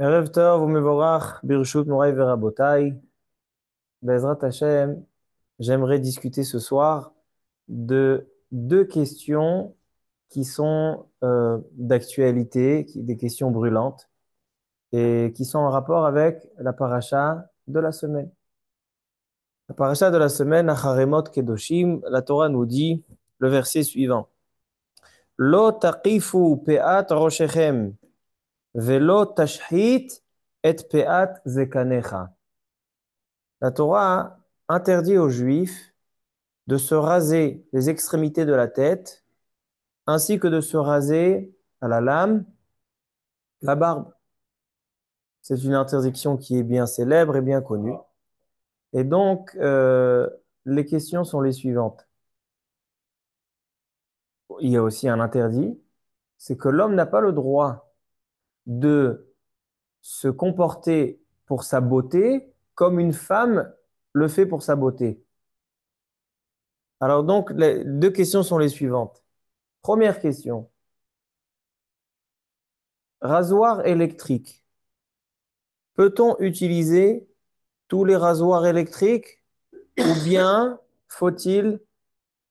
Erev Tov u'mevorach, Birshut Moray Verabotai. Bezrat Hashem, j'aimerais discuter ce soir de deux questions qui sont d'actualité, des questions brûlantes et qui sont en rapport avec la paracha de la semaine. La paracha de la semaine, Acharemot Kedoshim, la Torah nous dit le verset suivant. Lo taqifu pe'at roshechem, velo tashhit et pe'at zekanecha. La Torah interdit aux Juifs de se raser les extrémités de la tête, ainsi que de se raser à la lame la barbe. C'est une interdiction qui est bien célèbre et bien connue. Et donc, les questions sont les suivantes. Il y a aussi un interdit, c'est que l'homme n'a pas le droit de se comporter pour sa beauté comme une femme le fait pour sa beauté. Alors donc, les deux questions sont les suivantes. Première question. Rasoir électrique. Peut-on utiliser tous les rasoirs électriques ou bien faut-il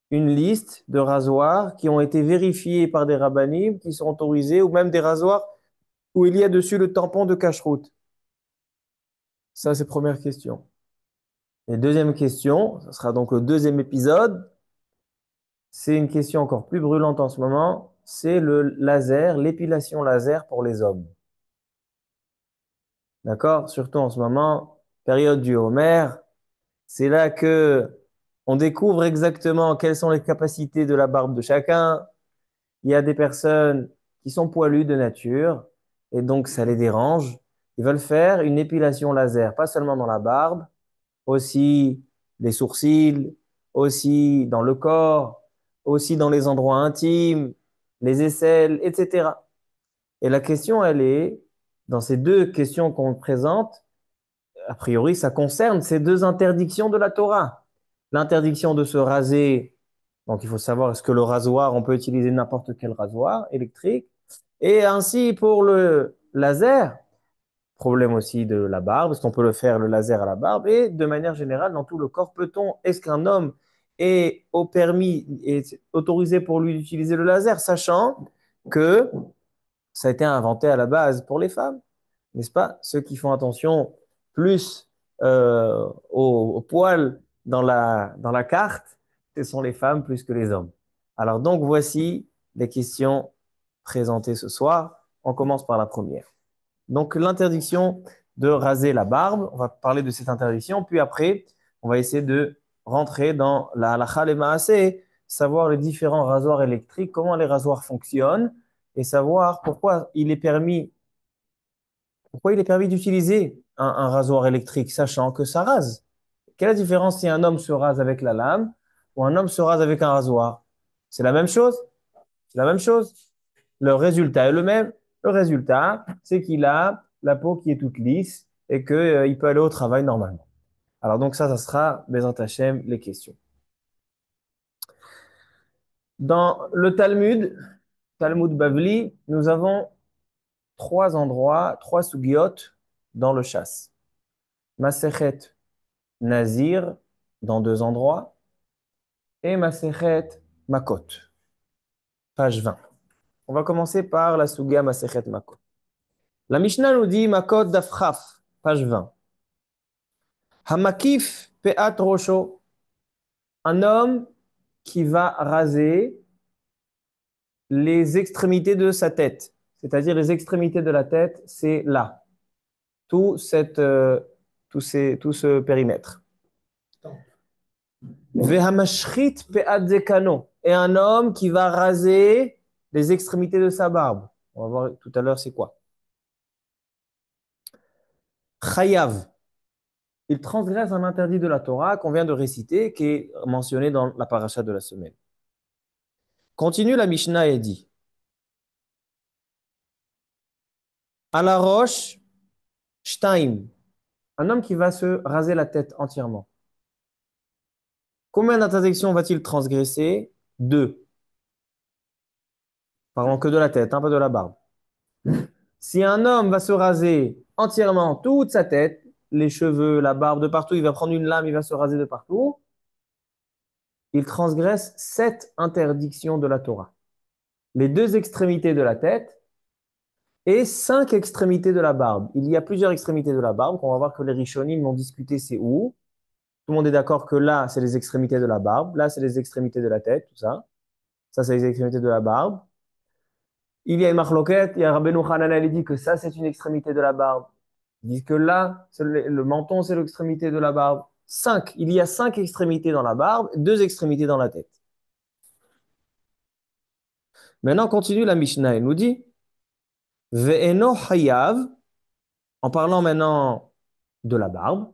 une liste de rasoirs qui ont été vérifiés par des rabbinim, qui sont autorisés, ou même des rasoirs où il y a dessus le tampon de cache-route? Ça, c'est première question. Et deuxième question, ce sera donc le deuxième épisode, c'est une question encore plus brûlante en ce moment, c'est le laser, l'épilation laser pour les hommes. D'accord? Surtout en ce moment, période du Homer. C'est là que on découvre exactement quelles sont les capacités de la barbe de chacun. Il y a des personnes qui sont poilues de nature et donc ça les dérange. Ils veulent faire une épilation laser, pas seulement dans la barbe, aussi les sourcils, aussi dans le corps, aussi dans les endroits intimes, les aisselles, etc. Et la question, elle est, dans ces deux questions qu'on présente, a priori, ça concerne ces deux interdictions de la Torah. L'interdiction de se raser, donc il faut savoir est-ce que le rasoir, on peut utiliser n'importe quel rasoir électrique, et ainsi pour le laser, problème aussi de la barbe, est-ce qu'on peut le faire le laser à la barbe, et de manière générale, dans tout le corps, est-ce qu'un homme est au permis, est autorisé pour lui d'utiliser le laser, sachant que ça a été inventé à la base pour les femmes, n'est-ce pas? Ceux qui font attention plus aux poils dans la carte, ce sont les femmes plus que les hommes. Alors donc, voici les questions présentées ce soir. On commence par la première. Donc, l'interdiction de raser la barbe. On va parler de cette interdiction. Puis après, on va essayer de rentrer dans la halakha les maaseh, savoir les différents rasoirs électriques, comment les rasoirs fonctionnent et savoir pourquoi il est permis d'utiliser un rasoir électrique, sachant que ça rase. Quelle est la différence si un homme se rase avec la lame ou un homme se rase avec un rasoir? C'est la même chose? C'est la même chose. Le résultat est le même. Le résultat, c'est qu'il a la peau qui est toute lisse et qu'il peut aller au travail normalement. Alors donc ça sera, Bezrat Hashem, les questions. Dans le Talmud, Talmud Bavli, nous avons trois endroits, trois sougiotes dans le chasse. Masechet Nazir, dans deux endroits, et Masechet Makot, page 20. On va commencer par la Sugia Masechet Makot. La Mishnah nous dit Makot Dafchaf, page 20. Hamakif Pe'at Rosho, un homme qui va raser les extrémités de sa tête. C'est-à-dire les extrémités de la tête, c'est là. Tout, tout ce périmètre. Vehamashchit Pe'at Zekano, et un homme qui va raser les extrémités de sa barbe. On va voir tout à l'heure c'est quoi. Chayav, il transgresse un interdit de la Torah qu'on vient de réciter, qui est mentionné dans la paracha de la semaine. Continue la Mishnah et dit, à la roche, shtaim, un homme qui va se raser la tête entièrement. Combien d'interdictions va-t-il transgresser? Deux. Parlons que de la tête, un peu de la barbe. Si un homme va se raser entièrement toute sa tête, les cheveux, la barbe, de partout, il va prendre une lame, il va se raser de partout, il transgresse 7 interdictions de la Torah. Les 2 extrémités de la tête et 5 extrémités de la barbe. Il y a plusieurs extrémités de la barbe, qu'on va voir que les Rishonim l'ont discuté, c'est où. Tout le monde est d'accord que là, c'est les extrémités de la barbe, là, c'est les extrémités de la tête, tout ça. Ça, c'est les extrémités de la barbe. Il y a une marloquette, il y a Rabbeinu Hanan, il dit que ça, c'est une extrémité de la barbe. Ils disent que là, le menton, c'est l'extrémité de la barbe. Il y a 5 extrémités dans la barbe, 2 extrémités dans la tête. Maintenant, continue la Mishnah, elle nous dit, Ve'eno hayav, en parlant maintenant de la barbe,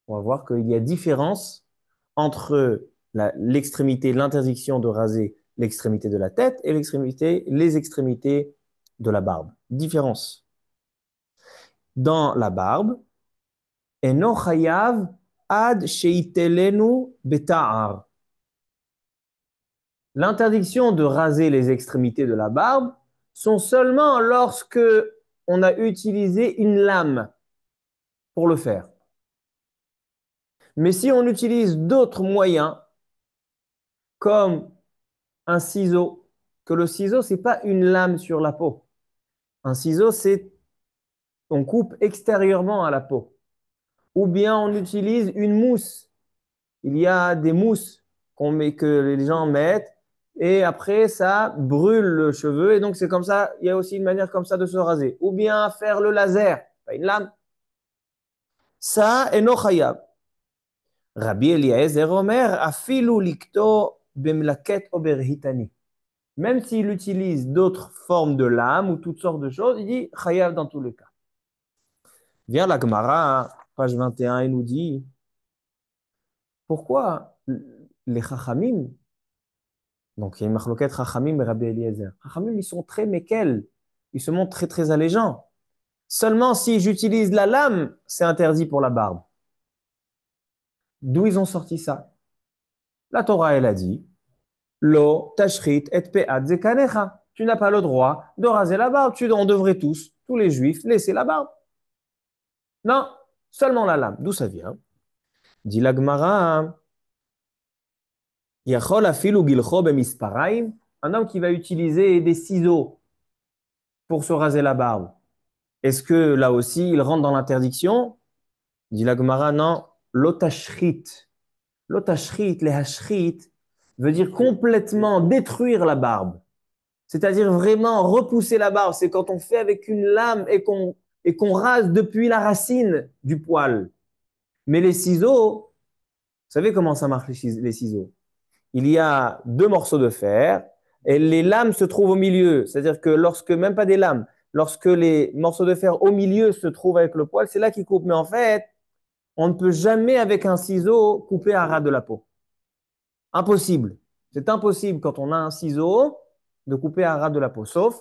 on va voir qu'il y a différence entre l'extrémité, l'interdiction de raser l'extrémité de la tête et les extrémités de la barbe. Différence. Dans la barbe, Eno chayav ad sheitelenu beta'ar. L'interdiction de raser les extrémités de la barbe sont seulement lorsque on a utilisé une lame pour le faire. Mais si on utilise d'autres moyens, comme un ciseau, que le ciseau, c'est pas une lame sur la peau. Un ciseau, c'est on coupe extérieurement à la peau. Ou bien on utilise une mousse. Il y a des mousses que les gens mettent et après ça brûle le cheveu et donc c'est comme ça. Il y a aussi une manière comme ça de se raser. Ou bien faire le laser, pas une lame. Ça est no chayab. Rabbi Eliezer Omer afilu likto bemlaket oberhitani. Même s'il utilise d'autres formes de lames ou toutes sortes de choses, il dit chayav dans tous les cas. Vient la Gemara, page 21, il nous dit pourquoi les chachamim, donc il y a une machloket chachamim et Rabbi Eliezer, chachamim ils sont très méquels, ils se montrent très très allégeants. Seulement si j'utilise la lame, c'est interdit pour la barbe. D'où ils ont sorti ça? La Torah elle a dit Lo tashrit et pe'at zekanecha. Tu n'as pas le droit de raser la barbe. On devrait tous les juifs, laisser la barbe. Non, seulement la lame. D'où ça vient? Dit la Gemara, Yachol afilu gilcho bemisparaim. Un homme qui va utiliser des ciseaux pour se raser la barbe. Est-ce que là aussi, il rentre dans l'interdiction? Dit la Gemara, non. Lotashrit. Lotashrit, les hashrit, veut dire complètement détruire la barbe. C'est-à-dire vraiment repousser la barbe. C'est quand on fait avec une lame et qu'on rase depuis la racine du poil. Mais les ciseaux, vous savez comment ça marche les ciseaux? Il y a 2 morceaux de fer et les lames se trouvent au milieu. C'est-à-dire que même pas des lames, lorsque les morceaux de fer au milieu se trouvent avec le poil, c'est là qu'ils coupent. Mais en fait, on ne peut jamais avec un ciseau couper à ras de la peau. Impossible. C'est impossible quand on a un ciseau de couper à ras de la peau, sauf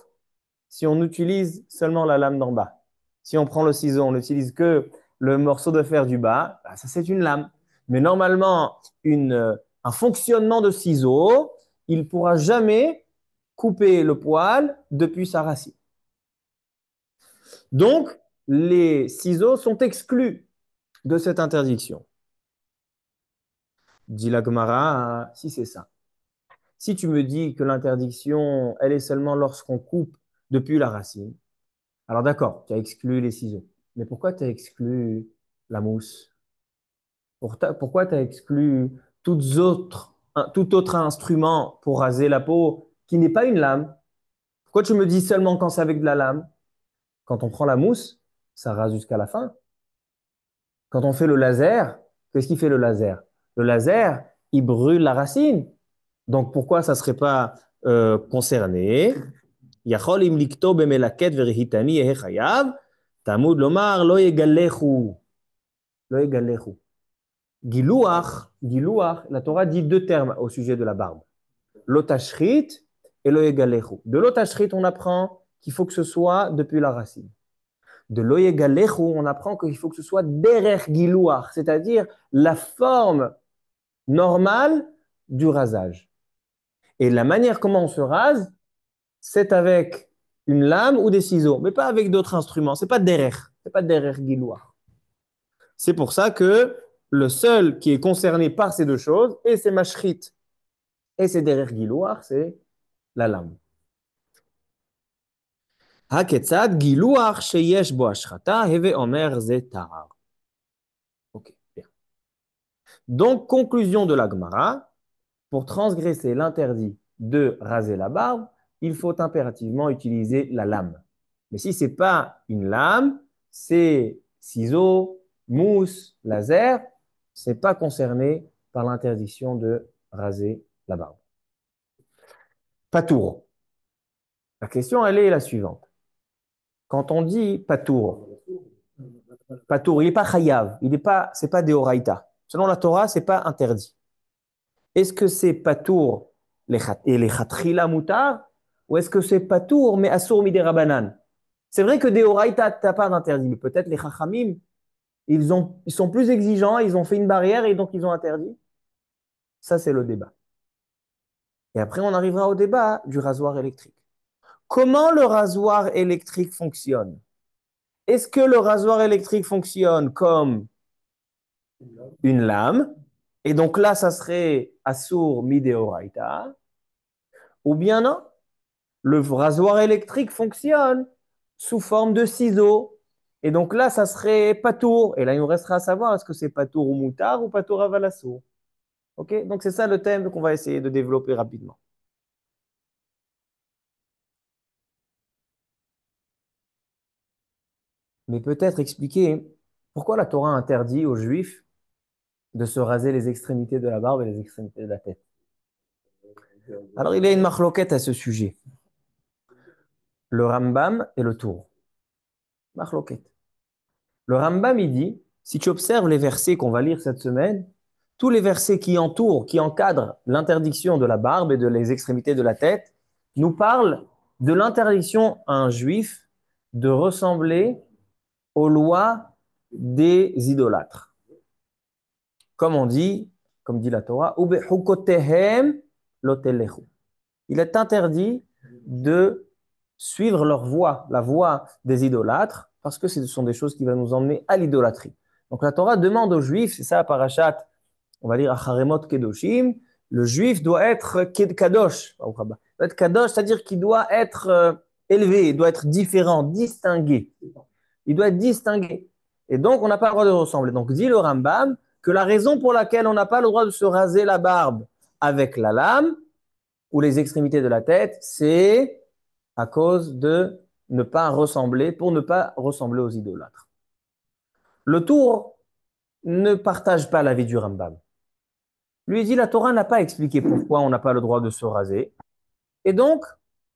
si on utilise seulement la lame d'en bas. Si on prend le ciseau, on n'utilise que le morceau de fer du bas, bah, ça c'est une lame. Mais normalement, un fonctionnement de ciseau, il ne pourra jamais couper le poil depuis sa racine. Donc, les ciseaux sont exclus de cette interdiction. Dit la Gemara, si c'est ça. Si tu me dis que l'interdiction, elle est seulement lorsqu'on coupe depuis la racine, alors d'accord, tu as exclu les ciseaux. Mais pourquoi tu as exclu la mousse? Pourquoi tu as exclu tout autre instrument pour raser la peau qui n'est pas une lame? Pourquoi tu me dis seulement quand c'est avec de la lame? Quand on prend la mousse, ça rase jusqu'à la fin. Quand on fait le laser, qu'est-ce qu'il fait le laser? Le laser, il brûle la racine. Donc pourquoi ça ne serait pas concerné? יכול אם לכתוב במלקט ורהיטני יהא חייב, תלמוד לומר לא יגלחו. לא יגלחו. Gilouach, la Torah dit 2 termes au sujet de la barbe. L'otashrit et lo yegalechu. De l'otashrit, on apprend qu'il faut que ce soit depuis la racine. De lo yegalechu, on apprend qu'il faut que ce soit derer gilouach, c'est-à-dire la forme normale du rasage. Et la manière comment on se rase, c'est avec une lame ou des ciseaux, mais pas avec d'autres instruments. C'est pas derrière. C'est pas derrière guilloire. C'est pour ça que le seul qui est concerné par ces deux choses, et c'est mashrit, et c'est derrière guilloire, c'est la lame. Haketzad giluach sheyesh bo ashrata heve omer ze tahar. Ok, bien. Donc, conclusion de la Gemara, pour transgresser l'interdit de raser la barbe, il faut impérativement utiliser la lame. Mais si ce n'est pas une lame, c'est ciseaux, mousse, laser, ce n'est pas concerné par l'interdiction de raser la barbe. Patour. La question, elle est la suivante. Quand on dit patour, patour, il n'est pas chayav, c'est pas deoraita. Selon la Torah, ce n'est pas interdit. Est-ce que c'est patour et les khatrila mutar ou est-ce que c'est patour mais assour midé rabanan? C'est vrai que deoraita, tu n'as pas d'interdit, mais peut-être les chachamim, ils sont plus exigeants, ils ont fait une barrière et donc ils ont interdit. Ça, c'est le débat. Et après, on arrivera au débat du rasoir électrique. Comment le rasoir électrique fonctionne? Est-ce que le rasoir électrique fonctionne comme une lame? Et donc là, ça serait assour midéoraita. Ou bien non? Le rasoir électrique fonctionne sous forme de ciseaux. Et donc là, ça serait patour. Et là, il nous restera à savoir est-ce que c'est patour ou moutard ou patour à valassour. OK? Donc c'est ça le thème qu'on va essayer de développer rapidement. Mais peut-être expliquer pourquoi la Torah interdit aux Juifs de se raser les extrémités de la barbe et les extrémités de la tête. Alors, il y a une marloquette à ce sujet. Le Rambam et le Tour. Marloquette. Le Rambam, il dit, si tu observes les versets qu'on va lire cette semaine, tous les versets qui entourent, qui encadrent l'interdiction de la barbe et de les extrémités de la tête, nous parlent de l'interdiction à un juif de ressembler aux lois des idolâtres. Comme on dit, comme dit la Torah, Ubehukotehem lotelechu. Il est interdit de suivre leur voie, la voie des idolâtres, parce que ce sont des choses qui vont nous emmener à l'idolâtrie. Donc la Torah demande aux Juifs, c'est ça, parachat, on va dire Acharemot Kedoshim, le Juif doit être kadosh, doit être kadosh, c'est-à-dire qu'il doit être élevé, il doit être différent, distingué. Il doit être distingué. Et donc, on n'a pas le droit de ressembler. Donc, dit le Rambam que la raison pour laquelle on n'a pas le droit de se raser la barbe avec la lame, ou les extrémités de la tête, c'est à cause de ne pas ressembler, pour ne pas ressembler aux idolâtres. Le Tour ne partage pas l'avis du Rambam. Lui dit la Torah n'a pas expliqué pourquoi on n'a pas le droit de se raser. Et donc,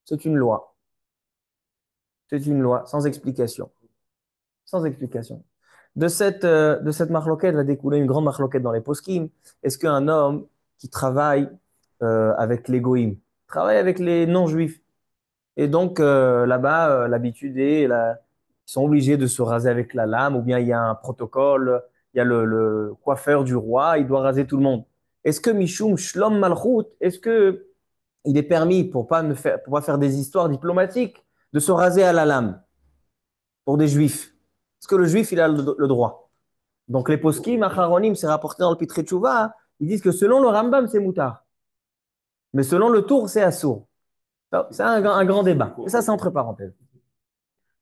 c'est une loi. C'est une loi, sans explication. Sans explication. De cette marloquette va découler une grande marloquette dans les poskim. Est-ce qu'un homme qui travaille avec les goïms, travaille avec les non-juifs, et donc là-bas, l'habitude est, ils sont obligés de se raser avec la lame, ou bien il y a un protocole, il y a le coiffeur du roi, il doit raser tout le monde. Est-ce que Mishum Shlom Malchut, est-ce que il est permis pour pas faire des histoires diplomatiques de se raser à la lame pour des juifs? Est-ce que le juif il a le droit? Donc les poskim, acharonim, c'est rapporté dans le Pitrei Teshuvah, ils disent que selon le Rambam c'est moutar, mais selon le Tour c'est assour. C'est un grand débat. Et ça c'est entre parenthèses.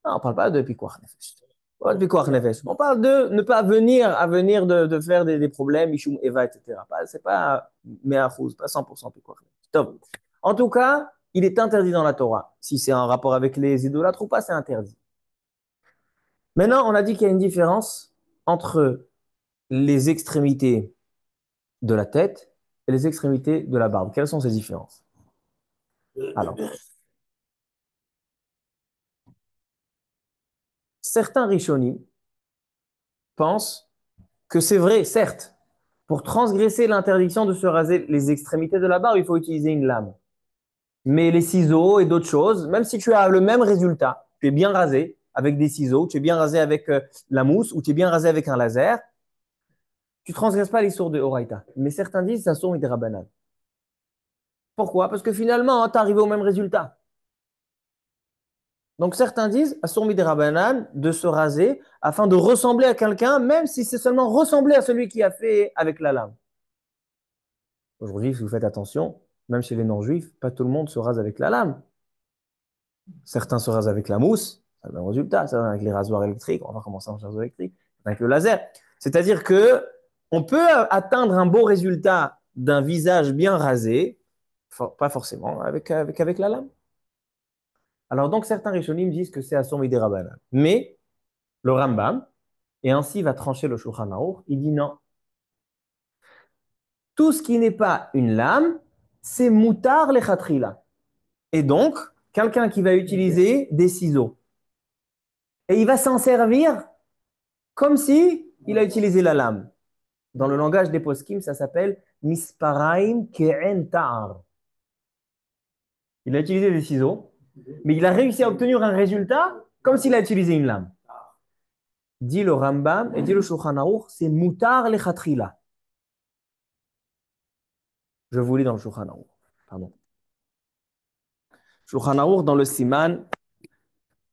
Non, on ne parle pas de pikuach nefesh. Pas de pikuach nefesh. On parle de ne pas venir de faire des problèmes, Mishum Eva, etc. C'est pas me'achuz, pas 100% pikuach nefesh. Top. En tout cas, il est interdit dans la Torah. Si c'est un rapport avec les idolâtres ou pas, c'est interdit. Maintenant, on a dit qu'il y a une différence entre les extrémités de la tête et les extrémités de la barbe. Quelles sont ces différences? Alors, certains rishonim pensent que c'est vrai, certes, pour transgresser l'interdiction de se raser les extrémités de la barbe, il faut utiliser une lame. Mais les ciseaux et d'autres choses, même si tu as le même résultat, tu es bien rasé avec des ciseaux, tu es bien rasé avec la mousse ou tu es bien rasé avec un laser, tu ne transgresses pas les sourds de Horaïta. Mais certains disent ça sourd des rabanan. Pourquoi? Parce que finalement, tu es arrivé au même résultat. Donc certains disent, Assur Midirabanan, de se raser afin de ressembler à quelqu'un, même si c'est seulement ressembler à celui qui a fait avec la lame. Aujourd'hui, si vous faites attention, même chez les non-juifs, pas tout le monde se rase avec la lame. Certains se rasent avec la mousse, ça a le même résultat. Certains avec les rasoirs électriques, on va voir comment ça marche les rasoirs électriques, avec le laser. C'est-à-dire que on peut atteindre un beau résultat d'un visage bien rasé, pas forcément avec la lame. Alors donc certains Rishonim disent que c'est à son Midirabanan. Mais le Rambam, et ainsi va trancher le Shulchan Aruch, il dit non. Tout ce qui n'est pas une lame, c'est moutar le khatrila. Et donc, quelqu'un qui va utiliser des ciseaux. Et il va s'en servir comme si il a utilisé la lame. Dans le langage des poskim, ça s'appelle misparaim ke'en ta'ar. Il a utilisé des ciseaux, mais il a réussi à obtenir un résultat comme s'il a utilisé une lame. Dit le Rambam et dit le Shulchan Aruch, c'est moutar le khatrila. Je vous lis dans le Shulchan Aruch. Pardon. Shulchan Aruch dans le Siman,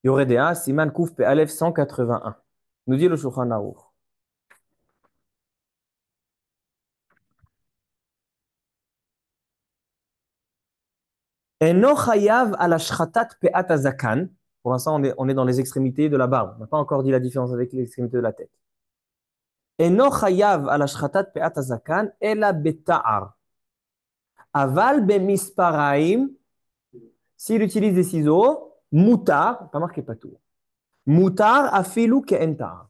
Yoredea, Siman Kouf Pe Aleph 181. Nous dit le Shulchan Aruch. Eno chayav ala shchatat pe'at hazakan. Pour l'instant, on est dans les extrémités de la barbe. On n'a pas encore dit la différence avec les extrémités de la tête. Eno chayav ala shchatat pe'at hazakan ela beta'ar. Aval bemisparaim. S'il utilise des ciseaux, mutar, pas marqué patou. Mutar afilu ke'entar.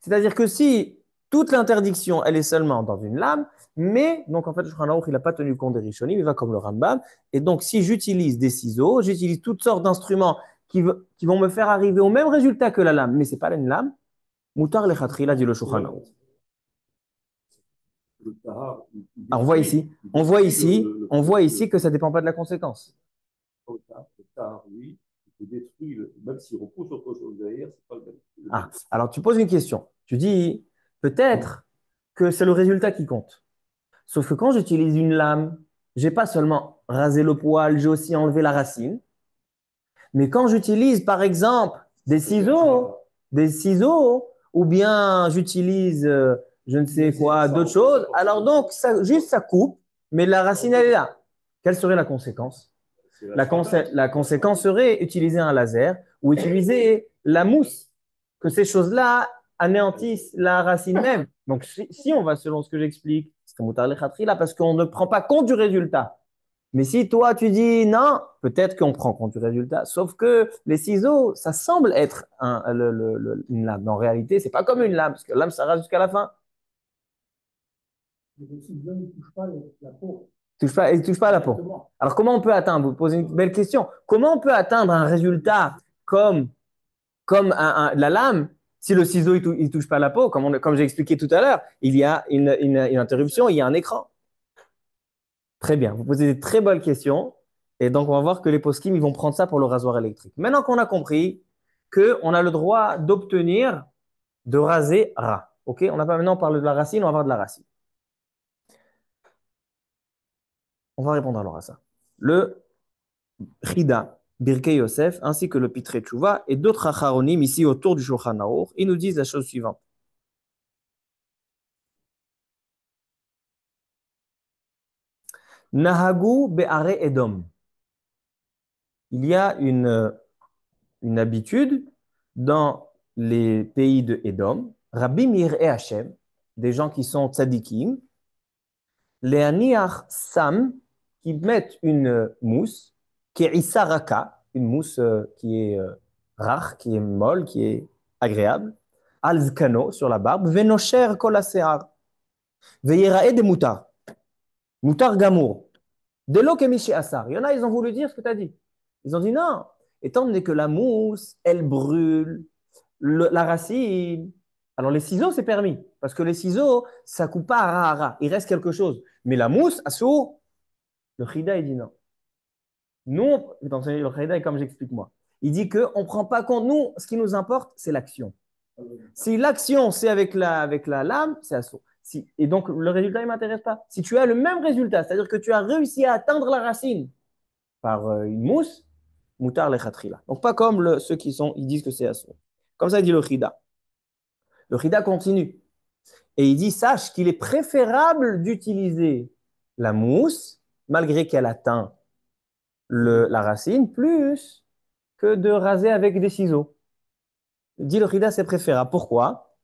C'est-à-dire que si toute l'interdiction, elle est seulement dans une lame, mais, donc en fait, le Shulchan Aruch, il n'a pas tenu compte des Rishonim, il va comme le Rambam, et donc si j'utilise des ciseaux, j'utilise toutes sortes d'instruments qui vont me faire arriver au même résultat que la lame, mais ce n'est pas une lame, Moutar le Khatrila, dit le Shulchan Aruch. Alors on voit ici que ça ne dépend pas de la conséquence. Ah, alors tu poses une question. Tu dis, peut-être que c'est le résultat qui compte. Sauf que quand j'utilise une lame, j'ai pas seulement rasé le poil, j'ai aussi enlevé la racine. Mais quand j'utilise, par exemple, des ciseaux, ou bien j'utilise, je ne sais quoi, d'autres choses, alors donc, juste ça coupe, mais la racine, elle est là. Quelle serait la conséquence? La conséquence serait utiliser un laser ou utiliser la mousse, que ces choses-là anéantissent la racine même. Donc, si on va selon ce que j'explique, c'est moutar le khatri là, parce qu'on ne prend pas compte du résultat. Mais si toi, tu dis non, peut-être qu'on prend compte du résultat. Sauf que les ciseaux, ça semble être une lame. Mais en réalité, c'est pas comme une lame, parce que la lame, ça rase jusqu'à la fin. Il touche pas à la peau. Alors, comment on peut atteindre? Vous posez une belle question. Comment on peut atteindre un résultat comme la lame si le ciseau il touche pas à la peau? Comme j'ai expliqué tout à l'heure, il y a une interruption, il y a un écran. Très bien. Vous posez des très bonnes questions. Et donc, on va voir que les poskim, ils vont prendre ça pour le rasoir électrique. Maintenant qu'on a compris qu'on a le droit d'obtenir de raser ras. OK? On n'a pas maintenant parlé de la racine, on va voir de la racine. On va répondre alors à ça. Le Chida, Birkei Yosef, ainsi que le Pitrei Tchouva et d'autres acharonim ici autour du Shulchan Aruch, ils nous disent la chose suivante. Nahagu be'are Edom. Il y a une habitude dans les pays de Edom, Rabbi Mir et Hachem, des gens qui sont tzadikim, les aniach sam, qui mettent une mousse, qui est isaraka, une mousse qui est rare, qui est molle, qui est agréable, al zkano, sur la barbe, venosher kol hasear, veyerae de moutar, moutar gamour, de lo kemishi asar. Il y en a, ils ont voulu dire ce que tu as dit. Ils ont dit non, étant donné que la mousse, elle brûle, la racine. Alors les ciseaux, c'est permis, parce que les ciseaux, ça coupe pas à ras. Il reste quelque chose. Mais la mousse, à sourd, le Chida, il dit non. Nous, le Chida, comme j'explique moi, il dit qu'on ne prend pas compte. Nous, ce qui nous importe, c'est l'action. Si l'action, c'est avec la lame, c'est à sourd. Et donc, le résultat, il ne m'intéresse pas. Si tu as le même résultat, c'est-à-dire que tu as réussi à atteindre la racine par une mousse, mutar lechatchila. Donc pas comme ceux ils disent que c'est assour. Comme ça dit le Chida. Le Chida continue. Et il dit, sache qu'il est préférable d'utiliser la mousse, malgré qu'elle atteint la racine, plus que de raser avec des ciseaux. Il dit le Chida, c'est préférable. Pourquoi?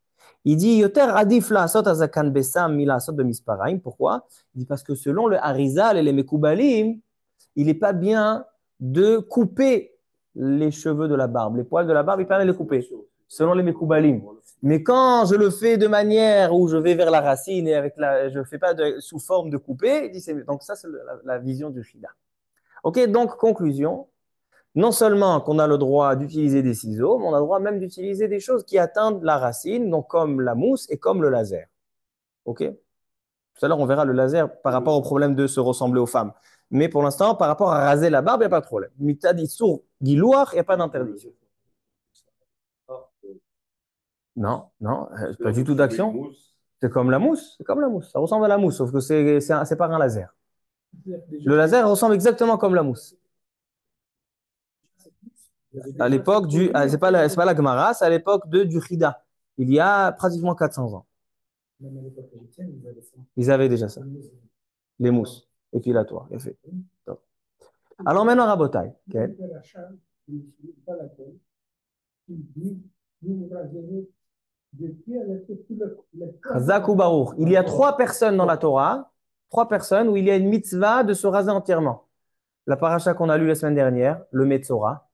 Il dit, yoter adif la asot azakan besam mila asot bemisparaim. Pourquoi? Il dit, parce que selon le Harizal et les Mekoubalim, il n'est pas bien de couper les cheveux de la barbe. Les poils de la barbe, il permet de les couper, selon les Mekoubalim. Mais quand je le fais de manière où je vais vers la racine et je ne fais pas sous forme de couper, il dit, donc ça, c'est la vision du Shida. OK, donc conclusion. Non seulement qu'on a le droit d'utiliser des ciseaux, mais on a le droit même d'utiliser des choses qui atteignent la racine, donc comme la mousse et comme le laser. OK? Tout à l'heure, on verra le laser par rapport au problème de se ressembler aux femmes. Mais pour l'instant, par rapport à raser la barbe, il n'y a pas de problème. Mitadi sour gilouar, il n'y a pas d'interdiction. Non, non, pas du tout d'action. C'est comme la mousse, c'est comme la mousse. Ça ressemble à la mousse, sauf que c'est par un laser. Le laser ressemble exactement comme la mousse. À l'époque c'est pas la Gemara, c'est à l'époque du Chida. Il y a pratiquement 400 ans. Ils avaient déjà ça. Les mousses épilatoires. Il a fait. Alors maintenant, Rabotai. Okay. Chazak ou Baruch. Il y a 3 personnes dans la Torah, 3 personnes où il y a une mitzvah de se raser entièrement. La paracha qu'on a lue la semaine dernière, le Metzora,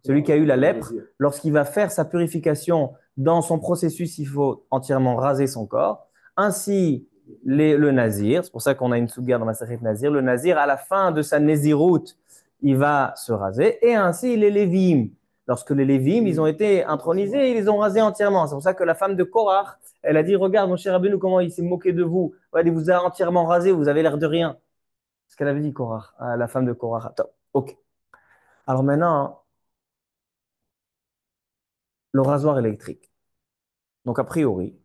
celui qui a eu la lèpre, lorsqu'il va faire sa purification dans son processus, il faut entièrement raser son corps. Ainsi, le Nazir, c'est pour ça qu'on a une souga dans la Masachet Nazir, le Nazir, à la fin de sa Néziroute, il va se raser. Et ainsi, les Lévim, lorsque les Lévim, ils ont été intronisés, ils les ont rasés entièrement. C'est pour ça que la femme de Korach, elle a dit, regarde, mon cher Rabbeinu, comment il s'est moqué de vous. Il vous a entièrement rasé, vous avez l'air de rien. C'est ce qu'elle avait dit, Korach, à la femme de Korach. Attends, ok. Alors maintenant, le rasoir électrique. Donc, a priori,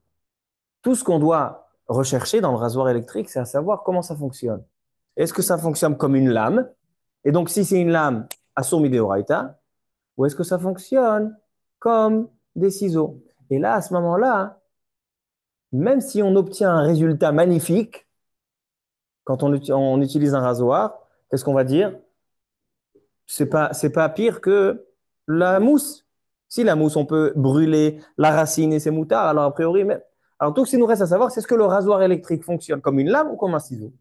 tout ce qu'on doit rechercher dans le rasoir électrique, c'est à savoir comment ça fonctionne. Est-ce que ça fonctionne comme une lame? Et donc, si c'est une lame, assur mideoraita, ou est-ce que ça fonctionne comme des ciseaux? Et là, à ce moment-là, même si on obtient un résultat magnifique, quand on utilise un rasoir, qu'est-ce qu'on va dire? C'est pas pire que la mousse. Si la mousse, on peut brûler la racine et ses moutards, alors a priori, mais... Alors tout ce qui nous reste à savoir, c'est est-ce que le rasoir électrique fonctionne comme une lame ou comme un ciseau?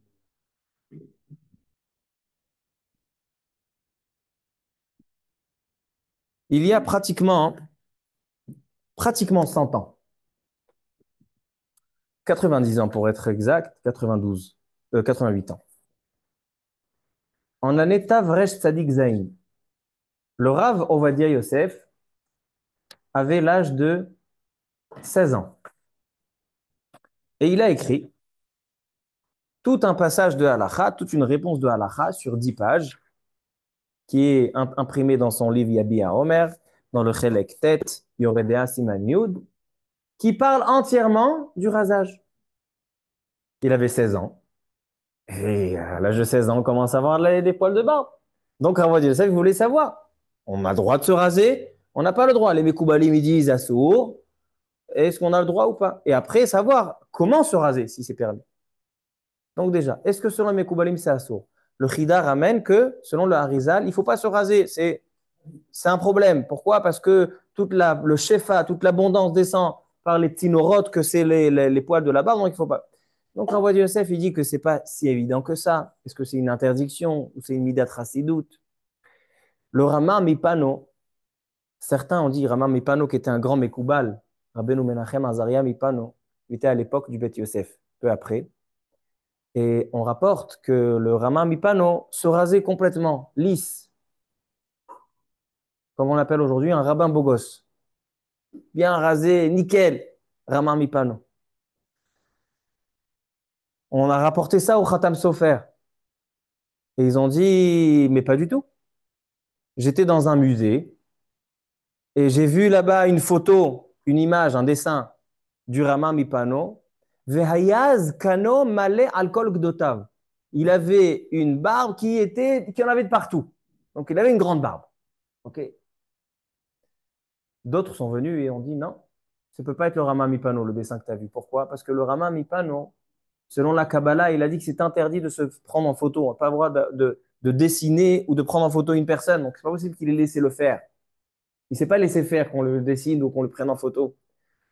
Il y a pratiquement 100 ans, 90 ans pour être exact, 88 ans. En année Tavresh Tzadik Zain, le Rav Ovadia Yosef avait l'âge de 16 ans. Et il a écrit tout un passage de Halacha, toute une réponse de Halacha sur 10 pages, qui est imprimé dans son livre Yabi Omer, dans le Chelek Tet, Yoredea Siman Yud, qui parle entièrement du rasage. Il avait 16 ans. Et à l'âge de 16 ans, on commence à avoir des poils de barbe. Donc, Rav Yosef voulait savoir. On a le droit de se raser, on n'a pas le droit. Les Mekoubalim, ils disent Assour. Est-ce qu'on a le droit ou pas? Et après, savoir comment se raser, si c'est permis. Donc déjà, est-ce que selon les Mekoubalim, c'est Assour? Le Chida ramène que, selon le Harizal, il ne faut pas se raser. C'est un problème. Pourquoi? Parce que le shefa, toute l'abondance descend par les petits norotes, que c'est les poils de la barbe, donc il ne faut pas. Donc Rav Yosef, il dit que ce n'est pas si évident que ça. Est-ce que c'est une interdiction ou c'est une midat doute? Le Rama Mipano, certains ont dit Rama Mipano, qui était un grand Mekoubal, Rabbeinu Menachem Azaria Mipano, il était à l'époque du Beth Yosef, peu après. Et on rapporte que le Rama Mipano se rasait complètement, lisse, comme on l'appelle aujourd'hui un rabbin beau gosse. Bien rasé, nickel, Rama Mipano. On a rapporté ça au Khatam Sofer. Et ils ont dit, mais pas du tout. J'étais dans un musée et j'ai vu là-bas une photo, une image, un dessin du Rama Mipano. Vehayaz kano male alkol gdotav. Il avait une barbe qui en avait de partout. Donc il avait une grande barbe. OK. D'autres sont venus et ont dit non, ça ne peut pas être le Rama Mipano, le dessin que tu as vu. Pourquoi? Parce que le Rama Mipano, selon la Kabbalah, il a dit que c'est interdit de se prendre en photo. On n'a pas le droit de dessiner ou de prendre en photo une personne. Donc, c'est pas possible qu'il ait laissé le faire. Il ne s'est pas laissé faire qu'on le dessine ou qu'on le prenne en photo.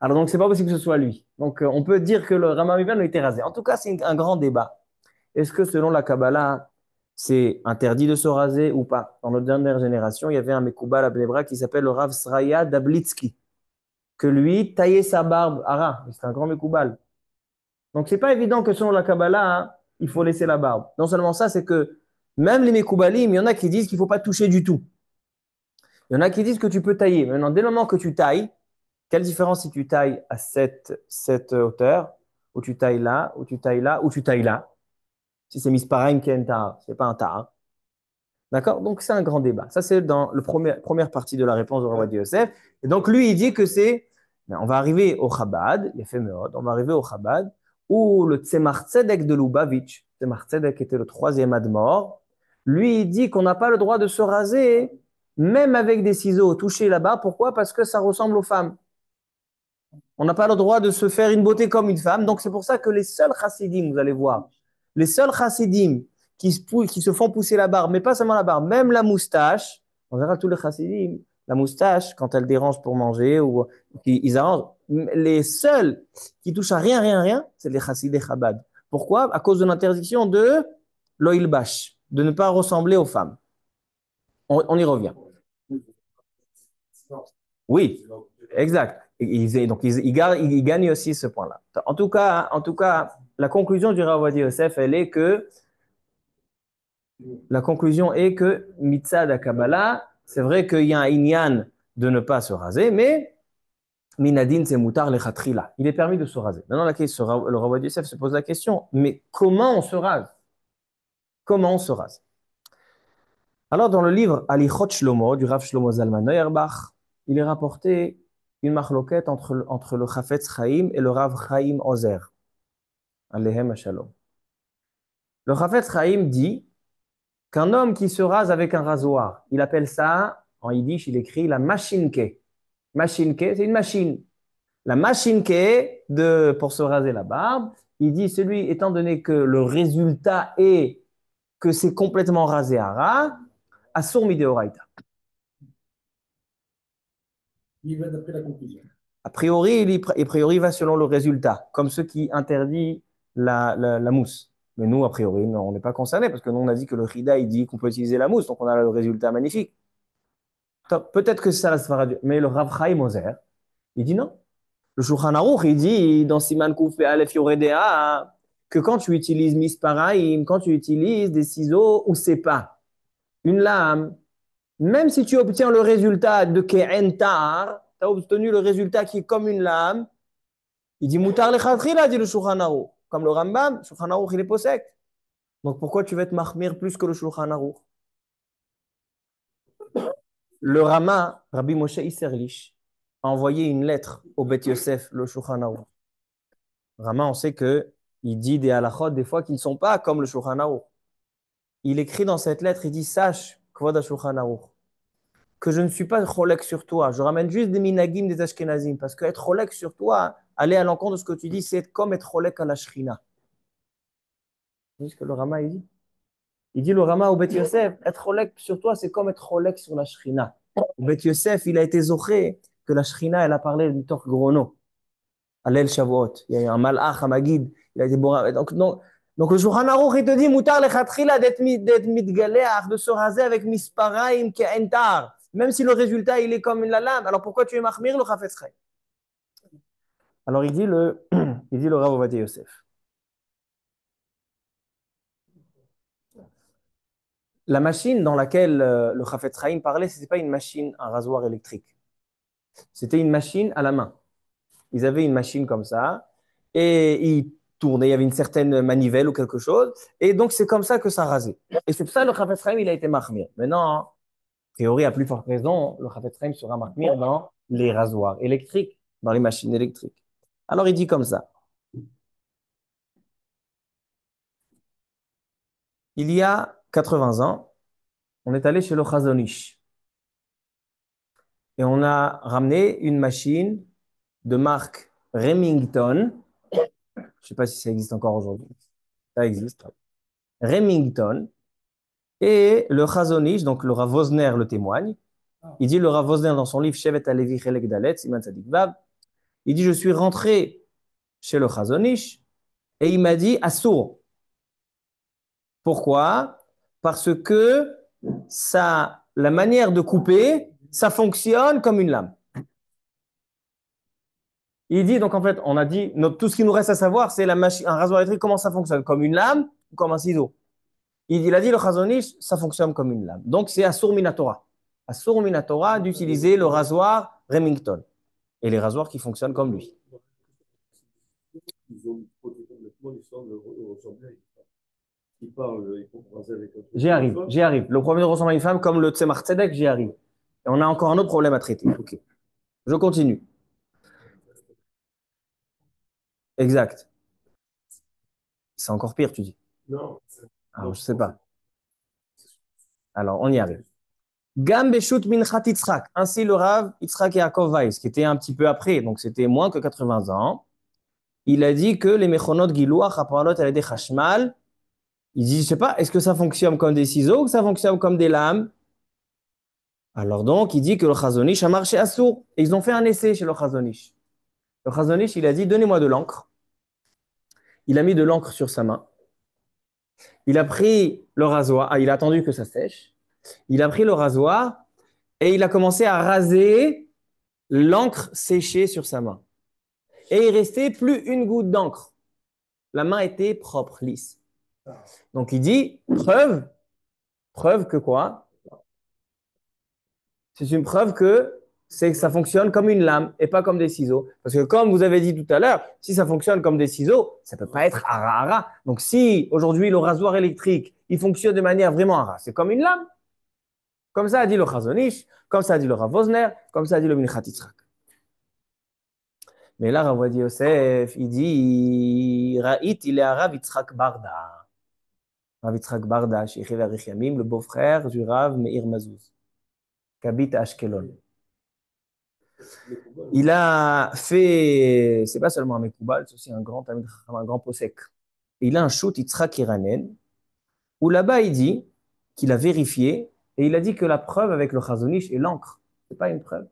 Alors, donc, c'est pas possible que ce soit lui. Donc, on peut dire que le Rama Mipano a été rasé. En tout cas, c'est un grand débat. Est-ce que selon la Kabbalah, c'est interdit de se raser ou pas? Dans notre dernière génération, il y avait un Mekoubal à Bnebra qui s'appelle le Rav Sraya Dablitsky, que lui taillait sa barbe. Ara, c'est un grand Mekoubal. Donc, c'est pas évident que selon la Kabbalah, hein, il faut laisser la barbe. Non seulement ça, c'est que même les Mekoubalim, il y en a qui disent qu'il ne faut pas toucher du tout. Il y en a qui disent que tu peux tailler. Maintenant, dès le moment que tu tailles, quelle différence si tu tailles à cette hauteur, ou tu tailles là, ou tu tailles là, ou tu tailles là? Si c'est Misparein qui est un tahar, c'est pas un tahar. D'accord? Donc, c'est un grand débat. Ça, c'est dans la première partie de la réponse de Ravadi Yosef. Et donc, lui, il dit que c'est, ben, on va arriver au Chabad, il a fait Meod, on va arriver au Chabad, où le Tzemach Tzedek de Lubavitch, Tzemach Tzedek était le troisième Admor, lui, il dit qu'on n'a pas le droit de se raser, même avec des ciseaux, toucher là-bas. Pourquoi? Parce que ça ressemble aux femmes. On n'a pas le droit de se faire une beauté comme une femme. Donc, c'est pour ça que les seuls chassidim, vous allez voir, les seuls chassidim qui se font pousser la barbe, mais pas seulement la barbe, même la moustache, en général, tous les chassidim, la moustache, quand elle dérange pour manger ou ils arrangent, les seuls qui touchent à rien, rien, rien, c'est les chassidés Chabad. Pourquoi? À cause de l'interdiction de l'oil bash, de ne pas ressembler aux femmes. On y revient. Oui, exact. Donc, ils gagnent aussi ce point-là. En tout cas, la conclusion du Rav Ovadia Yosef, la conclusion est que Mitzad Kabbalah, c'est vrai qu'il y a un inyan de ne pas se raser, mais Minadin, c'est moutar le khatrila. Il est permis de se raser. Maintenant, le Rav Ovadia Yosef se pose la question, mais comment on se rase? Comment on se rase? Alors, dans le livre Alichot Shlomo, du Rav Shlomo Zalman Auerbach, il est rapporté une marloquette entre le Chafetz Chaim et le Rav Chaim Ozer, alayhem shalom. Le Chafetz Chaim dit qu'un homme qui se rase avec un rasoir, il appelle ça, en yiddish, il écrit la machinke. Machinke, c'est une machine. La machinke pour se raser la barbe, il dit, étant donné que le résultat est que c'est complètement rasé à ras, assour mideoraita. Il va d'après la conclusion. A priori, il va selon le résultat, comme ceux qui interdisent la mousse. Mais nous, a priori, non, on n'est pas concernés parce que nous, on a dit que le Rida, il dit qu'on peut utiliser la mousse, donc on a le résultat magnifique. Peut-être que ça va se mais le Rav Chaim Ozer, il dit non. Le Shulchan Aruch, il dit dans Siman Kouf Aleph Yoredea que quand tu utilises Misparaim, quand tu utilises des ciseaux ou c'est pas une lame, même si tu obtiens le résultat de Ke'entar, tu as obtenu le résultat qui est comme une lame, il dit Moutar lechatchila, dit le Shulchan Aruch. Comme le Rambam, le Shulchan Aruch, il est possèque. Donc pourquoi tu vas te mahmir plus que le Shulchan Aruch? Le Rama, Rabbi Moshe Isserlich, a envoyé une lettre au Bet Yosef, le Shulchan Aruch. Rama, on sait que il dit des halachot des fois qui ne sont pas comme le Shulchan Aruch. Il écrit dans cette lettre, il dit Sache, Kvod Shulchan Aruch, que je ne suis pas cholek sur toi. Je ramène juste des minagim des Ashkenazim. Parce que être cholek sur toi, aller à l'encontre de ce que tu dis, c'est comme être cholek à la Shrina. Vous voyez ce que le Rama il dit? Il dit le Rama au Bet Yosef, être cholek sur toi, c'est comme être cholek sur la Shrina. Au Bet Yosef, il a été zoché que la Shrina, elle a parlé du Tor Grono, à l'El Shavuot. Il y a eu un malach, un magid, il a été bourré. Donc le Shulchan Aruch, il te dit, moutar lechatchila d'être mitgaleach, de se raser avec misparaim ke'entar. Même si le résultat, il est comme la lame. Alors pourquoi tu es mahmir le Chafetz Chaim? Alors il dit le Rav Ovadia Yosef. La machine dans laquelle le Chafetz Chaim parlait, ce n'était pas une machine, un rasoir électrique. C'était une machine à la main. Ils avaient une machine comme ça et ils tournaient. Il y avait une certaine manivelle ou quelque chose. Et donc, c'est comme ça que ça rasait. Et c'est pour ça que le Chafetz Chaim, il a été mahmir. Maintenant, a priori, à plus forte raison, le Chafetz Chaim sera mahmir dans les rasoirs électriques, dans les machines électriques. Alors, il dit comme ça. Il y a 80 ans, on est allé chez le Chazon Ish. et on a ramené une machine de marque Remington. Je ne sais pas si ça existe encore aujourd'hui. Ça existe. Remington. Et le Chazon Ish, donc le Rav Wosner le témoigne. Il dit, le Rav Wosner dans son livre Shevet Alevi Chelek Dalet, Siman Tzadik Vav, il dit, je suis rentré chez le Chazon Ish et il m'a dit, Assour. Pourquoi? Parce que ça, la manière de couper, ça fonctionne comme une lame. Il dit, donc en fait, on a dit, tout ce qui nous reste à savoir, c'est la machine, un rasoir électrique, comment ça fonctionne, comme une lame ou comme un ciseau. Il a dit, le Chazon Ish, ça fonctionne comme une lame. Donc c'est Assour Minatora. Assour Minatora d'utiliser le rasoir Remington et les rasoirs qui fonctionnent comme lui. Ils ont complètement l'histoire de ressembler à une femme. Ils parlent, ils font raser avec un truc. J'y arrive. Le problème de ressembler à une femme, comme le Tzemach Tzedek, j'y arrive. Et on a encore un autre problème à traiter. Ok. Je continue. Exact. C'est encore pire, tu dis. Non. Alors, je sais pas. Alors, on y arrive. Gam Beshut Minchat Yitzhak. Ainsi, le Rav Yitzhak Yaakov Weiss, qui était un petit peu après, donc c'était moins que 80 ans, il a dit que les Mechonot Giluach Haparlot Aledei Chashmal, il dit, je sais pas, est-ce que ça fonctionne comme des ciseaux ou que ça fonctionne comme des lames? Alors donc, il dit que le Chazon Ish a marché à sourd. Et ils ont fait un essai chez le Chazon Ish. Le Chazon Ish, il a dit, donnez-moi de l'encre. Il a mis de l'encre sur sa main. Il a pris le rasoir. Ah, il a attendu que ça sèche. Il a pris le rasoir et il a commencé à raser l'encre séchée sur sa main. Et il restait plus une goutte d'encre. La main était propre, lisse. Donc il dit, preuve que quoi? C'est une preuve que c'est que ça fonctionne comme une lame et pas comme des ciseaux. Parce que comme vous avez dit tout à l'heure, si ça fonctionne comme des ciseaux, ça peut pas être ara-ara. Donc si aujourd'hui le rasoir électrique, il fonctionne de manière vraiment ara, c'est comme une lame. Comme ça a dit le Chazon Ish, comme ça a dit le Rav Wosner, comme ça a dit le Minchat Yitzhak. Mais là, Rav Ovadia Yosef, il dit, Ra'it, il est à Rav Yitzhak Barda. Rav Yitzhak Barda, Sheikh Arich Yamim, le beau-frère du Rav Meir Mazouz, qui habite à Ashkelon. Il a fait, c'est pas seulement un Mekoubal, c'est aussi un grand posek. Il a un shoot Yitzhak Iranen, où là-bas il dit qu'il a vérifié et il a dit que la preuve avec le Chazon Ish est l'encre. C'est pas une preuve,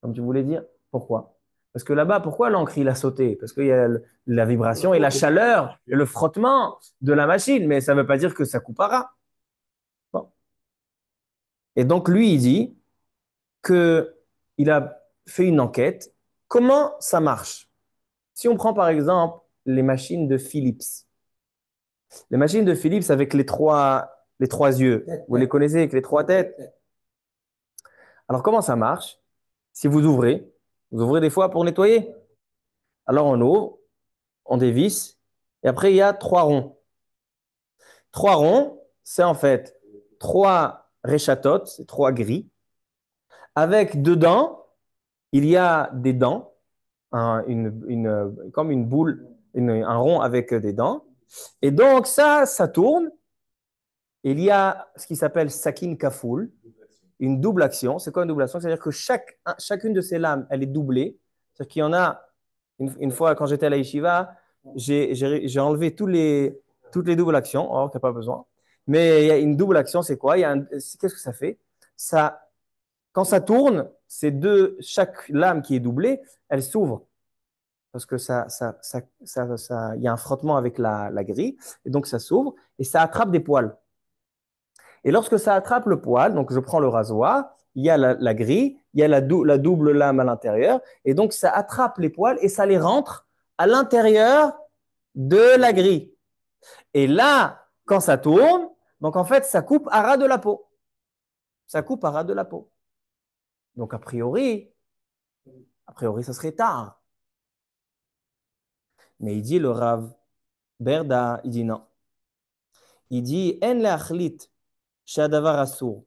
comme tu voulais dire. Pourquoi? Parce que là-bas, pourquoi l'encre il a sauté? Parce qu'il y a la vibration et la chaleur et le frottement de la machine, mais ça ne veut pas dire que ça coupera. Bon. Et donc lui, il dit que il a fait une enquête. Comment ça marche? Si on prend par exemple les machines de Philips, les machines de Philips avec les trois yeux, vous les connaissez avec les trois têtes. Alors comment ça marche? Si vous ouvrez des fois pour nettoyer. Alors on ouvre, on dévisse, et après il y a trois ronds. Trois ronds, c'est en fait trois réchatotes, c'est trois grilles, avec dedans, il y a des dents, comme une boule, un rond avec des dents. Et donc ça tourne. Il y a ce qui s'appelle sakin kafoul, une double action. C'est quoi une double action? C'est-à-dire que chacune de ces lames, elle est doublée. C'est-à-dire qu'il y en a, une fois quand j'étais à la yeshiva, j'ai enlevé toutes les doubles actions, or qu'il n'y a pas besoin. Mais il y a une double action, c'est quoi? Qu'est-ce que ça fait? Ça, quand ça tourne, chaque lame qui est doublée, elle s'ouvre. Parce que il y a un frottement avec la grille, et donc ça s'ouvre, et ça attrape des poils. Et lorsque ça attrape le poil, donc je prends le rasoir, il y a la grille, il y a la double lame à l'intérieur, et donc ça attrape les poils et ça les rentre à l'intérieur de la grille. Et là, quand ça tourne, donc en fait, ça coupe à ras de la peau. Ça coupe à ras de la peau. Donc a priori, ça serait tard. Mais il dit le Rav Berda, il dit non. Il dit en leachlit shadavar asur.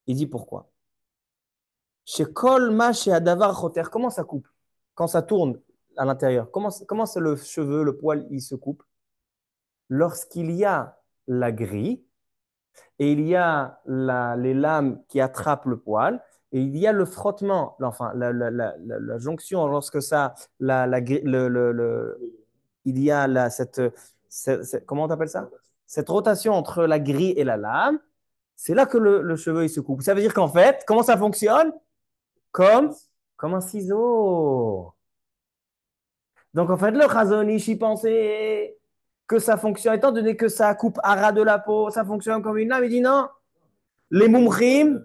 Il dit pourquoi? Chez Kol Ma, chez Adavar Choter, comment ça coupe? Quand ça tourne à l'intérieur, comment c'est le cheveu, le poil, il se coupe? Lorsqu'il y a la grille et il y a les lames qui attrapent le poil, Et il y a le frottement, enfin, la jonction, lorsque ça, il y a comment on appelle ça? Cette rotation entre la grille et la lame, c'est là que le cheveu il se coupe. Ça veut dire qu'en fait, comment ça fonctionne? Comme, comme un ciseau. Donc en fait, le Khazon-Ish, il pensait que ça fonctionne, étant donné que ça coupe à ras de la peau, ça fonctionne comme une lame. Il dit non, les Moumrim,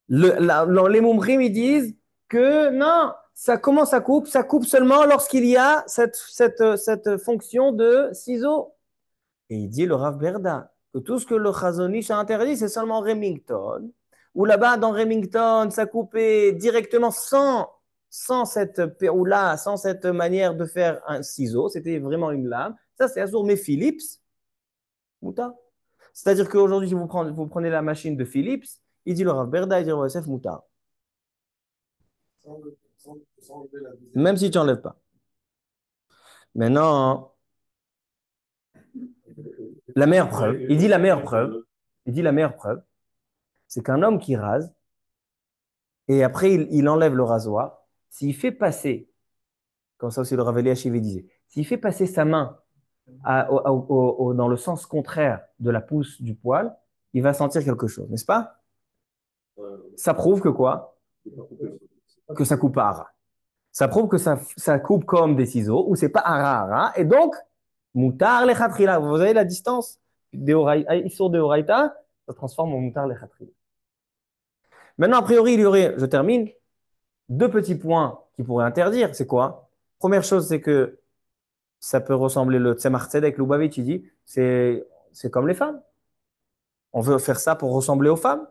les Moumrim, ils disent que non, comment ça coupe seulement lorsqu'il y a cette fonction de ciseau. Et il dit le Rav Berda que tout ce que le Chazonish a interdit, c'est seulement Remington. Ou là-bas, dans Remington, ça coupait directement sans cette là, sans cette manière de faire un ciseau. C'était vraiment une lame. Ça, c'est Azur. Mais Philips, Mouta. C'est-à-dire qu'aujourd'hui, si vous prenez la machine de Philips, il dit le Rav Berda, il dit le Rav Yosef Mouta. Même si tu n'enlèves pas. Maintenant, la meilleure preuve, il dit la meilleure preuve, il dit la meilleure preuve, c'est qu'un homme qui rase, et après il enlève le rasoir, s'il fait passer, comme ça aussi le Rav Eliachiv disait, s'il fait passer sa main dans le sens contraire de la pousse du poil, il va sentir quelque chose, n'est-ce pas? Ça prouve que quoi? Que ça coupe à ras. Ça prouve que ça coupe comme des ciseaux, ou c'est pas ara, et donc, moutar le khatrila. Vous avez la distance sur de Horaïta, ça transforme en moutar le khatrila. Maintenant, a priori, il y aurait, je termine, deux petits points qui pourraient interdire. C'est quoi? Première chose, c'est que ça peut ressembler, le Tzemach Tzedek, Lubavitch, il dit, c'est comme les femmes. On veut faire ça pour ressembler aux femmes.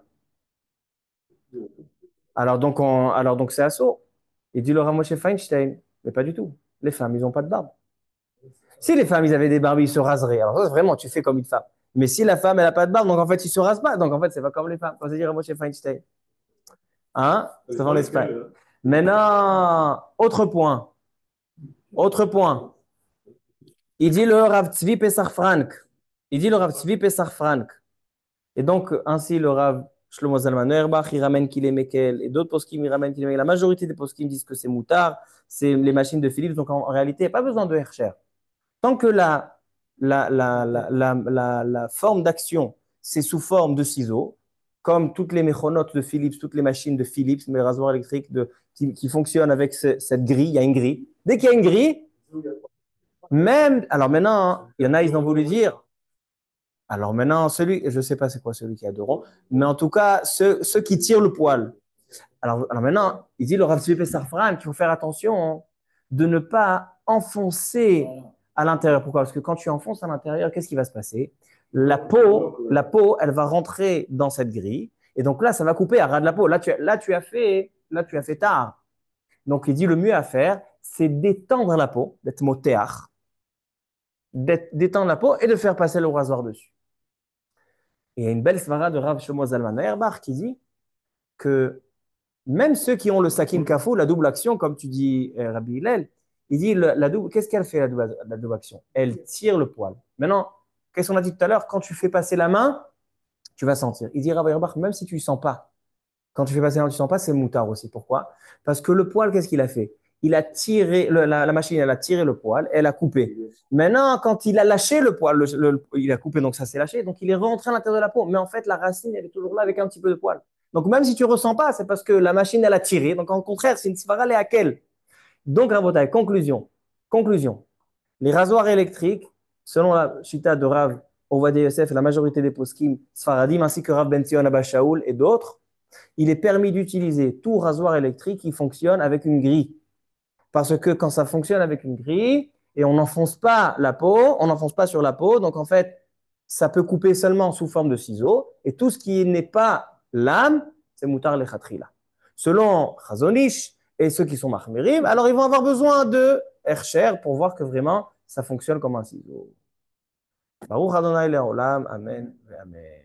Alors donc c'est assaut. Il dit le Ramoshe Feinstein, mais pas du tout. Les femmes, ils n'ont pas de barbe. Si les femmes, ils avaient des barbes, ils se raseraient. Alors ça, vraiment, tu fais comme une femme. Mais si la femme, elle n'a pas de barbe, donc en fait, ils ne se rasent pas. Donc en fait, c'est pas comme les femmes. Quand c'est dire Ramoshe Feinstein. Hein? C'est en l'Espagne. Maintenant, autre point. Autre point. Il dit le Rav Tzvi Pesach Frank. Il dit le Rav Tzvi Pesach Frank. Et donc, ainsi, le Rav Shlomo Zalman Auerbach, il ramène qu'il est Mekel. Et d'autres poskim, ils ramènent qu'il est Mekel. La majorité des poskim disent que c'est moutard. C'est les machines de Philips. Donc, en réalité, il n'y a pas besoin de Hercher. Tant que la forme d'action, c'est sous forme de ciseaux, comme toutes les méchonotes de Philips, toutes les machines de Philips, mes rasoirs électriques qui fonctionnent avec cette grille, il y a une grille. Dès qu'il y a une grille, même, alors maintenant, hein, il y en a, ils ont voulu dire, alors maintenant, je ne sais pas c'est quoi celui qui a deux ronds, mais en tout cas, ceux qui tirent le poil. Alors maintenant, il dit le Rav Tzvi Pessar-Fran qu'il faut faire attention de ne pas enfoncer à l'intérieur. Pourquoi? Parce que quand tu enfonces à l'intérieur, qu'est-ce qui va se passer? La peau, elle va rentrer dans cette grille. Et donc là, ça va couper à ras de la peau. Là, tu as fait tard. Donc, il dit le mieux à faire, c'est d'étendre la peau, d'être motéar, d'étendre la peau et de faire passer le rasoir dessus. Et il y a une belle svara de Rav Shlomo Zalman Auerbach qui dit que même ceux qui ont le sakin kafou, la double action, comme tu dis, Rabbi Hillel, il dit qu'est-ce qu'elle fait la double action? Elle tire le poil. Maintenant, qu'est-ce qu'on a dit tout à l'heure? Quand tu fais passer la main, tu vas sentir. Il dit Rabbi Hillel, même si tu ne sens pas, quand tu fais passer la main, tu ne sens pas, c'est moutard aussi. Pourquoi? Parce que le poil, qu'est-ce qu'il a fait? Il a tiré, la machine, elle a tiré le poil, elle a coupé. Maintenant, quand il a lâché le poil, il a coupé, donc ça s'est lâché, donc il est rentré à l'intérieur de la peau. Mais en fait, la racine, elle est toujours là avec un petit peu de poil. Donc même si tu ne ressens pas, c'est parce que la machine, elle a tiré. Donc en contraire, c'est une svara à quelle? Donc, Rabotai, conclusion. Conclusion. Les rasoirs électriques, selon la chita de Rav Ovadia Yosef, la majorité des poskim sfaradim, ainsi que Rav Ben Zion Abba Shaul et d'autres, il est permis d'utiliser tout rasoir électrique qui fonctionne avec une grille. Parce que quand ça fonctionne avec une grille et on n'enfonce pas la peau, on n'enfonce pas sur la peau, donc en fait, ça peut couper seulement sous forme de ciseaux. Et tout ce qui n'est pas lame, c'est moutar le khatrila. Selon Chazonish et ceux qui sont mahmirim, alors ils vont avoir besoin de Hercher pour voir que vraiment ça fonctionne comme un ciseau. Baruch Adonai Leolam, Amen, Amen.